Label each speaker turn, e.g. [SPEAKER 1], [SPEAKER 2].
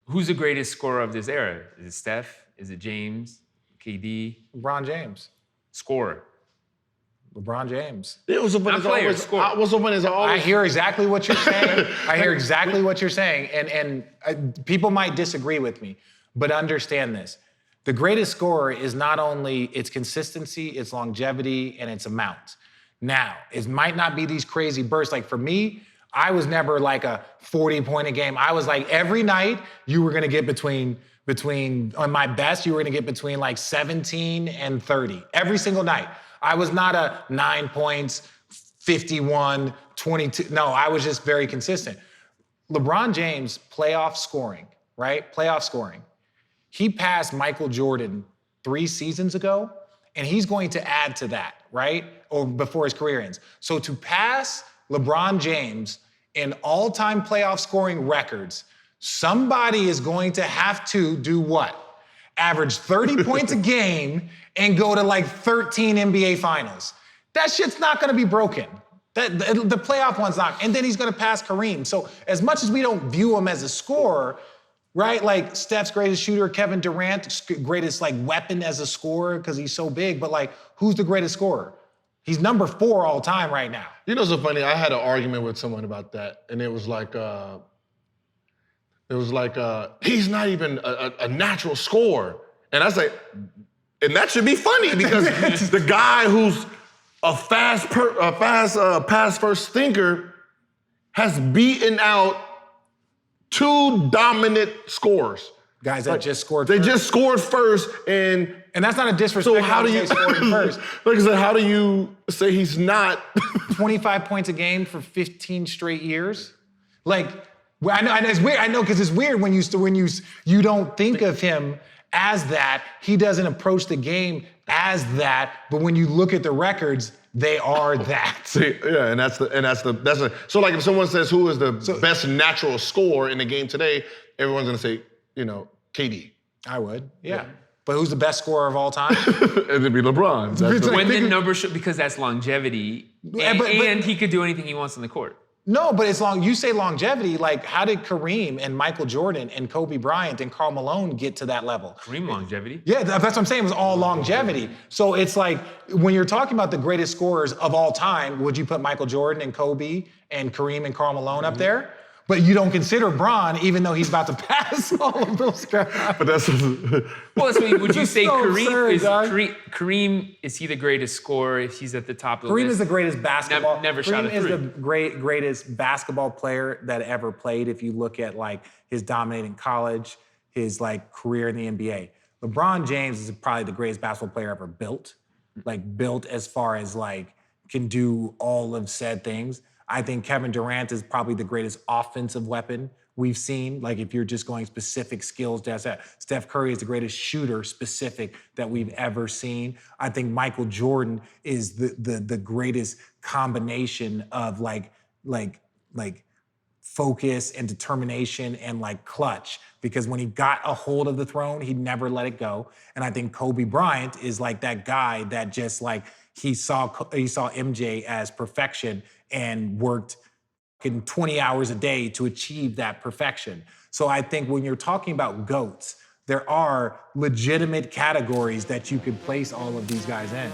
[SPEAKER 1] Who's the greatest scorer of this era? Is it Steph? Is it James? KD?
[SPEAKER 2] LeBron James.
[SPEAKER 1] Scorer.
[SPEAKER 2] LeBron James.
[SPEAKER 3] It was when
[SPEAKER 2] I hear exactly what you're saying. I hear exactly what you're saying. And people might disagree with me, but understand this. The greatest scorer is not only its consistency, its longevity, and its amount. Now, it might not be these crazy bursts. Like for me, I was never like a 40-point a game. I was like every night you were gonna get between on my best, you were gonna get between like 17 and 30 every single night. I was not a 9 points, 51, 22. No, I was just very consistent. LeBron James, playoff scoring, right? Playoff scoring. He passed Michael Jordan 3 seasons ago, and he's going to add to that, right? Or before his career ends. So to pass LeBron James in all-time playoff scoring records, somebody is going to have to do what? Average 30 points a game and go to like 13 NBA finals. That shit's not gonna be broken. The playoff one's not. And then he's gonna pass Kareem. So as much as we don't view him as a scorer, right? Like Steph's greatest shooter, Kevin Durant, greatest like weapon as a scorer because he's so big, but like who's the greatest scorer? He's number 4 all time right now.
[SPEAKER 3] You know, so funny, I had an argument with someone about that, and it was like, he's not even a natural scorer. And I was like, and that should be funny because the guy who's a fast pass first thinker has beaten out 2 dominant scorers.
[SPEAKER 2] Guys that just scored
[SPEAKER 3] They
[SPEAKER 2] first.
[SPEAKER 3] just scored first, and
[SPEAKER 2] that's not a disrespect.
[SPEAKER 3] So how do you
[SPEAKER 2] first?
[SPEAKER 3] Like I said, how do you say he's not
[SPEAKER 2] 25 points a game for 15 straight years? Like, I know it's weird. I know because it's weird when you don't think of him as that. He doesn't approach the game as that. But when you look at the records, they are that.
[SPEAKER 3] See, yeah, that's the. So like if someone says who is the best natural scorer in the game today, everyone's gonna say, KD.
[SPEAKER 2] I would, yeah. But who's the best scorer of all time?
[SPEAKER 3] It'd be LeBron.
[SPEAKER 1] When the numbers show, because that's longevity, and he could do anything he wants on the court.
[SPEAKER 2] No, but it's long. You say longevity, like how did Kareem and Michael Jordan and Kobe Bryant and Karl Malone get to that level?
[SPEAKER 1] Kareem longevity?
[SPEAKER 2] Yeah, that's what I'm saying. It was all longevity. So it's like when you're talking about the greatest scorers of all time, would you put Michael Jordan and Kobe and Kareem and Karl Malone up there? But you don't consider Bron, even though he's about to pass all of those guys.
[SPEAKER 3] But that's
[SPEAKER 1] well. So would you say
[SPEAKER 2] so
[SPEAKER 1] Kareem is he the greatest scorer? If he's at the top of the
[SPEAKER 2] list?
[SPEAKER 1] list?
[SPEAKER 2] Is the greatest basketball.
[SPEAKER 1] Never shot a 3.
[SPEAKER 2] Kareem is the greatest basketball player that ever played. If you look at like his dominating college, his like career in the NBA, LeBron James is probably the greatest basketball player ever built. Like built as far as like can do all of said things. I think Kevin Durant is probably the greatest offensive weapon we've seen. Like if you're just going specific skills, that's that. Steph Curry is the greatest shooter specific that we've ever seen. I think Michael Jordan is the greatest combination of like focus and determination and like clutch. Because when he got a hold of the throne, he never let it go. And I think Kobe Bryant is like that guy that just like he saw MJ as perfection and worked 20 hours a day to achieve that perfection. So I think when you're talking about GOATs, there are legitimate categories that you could place all of these guys in.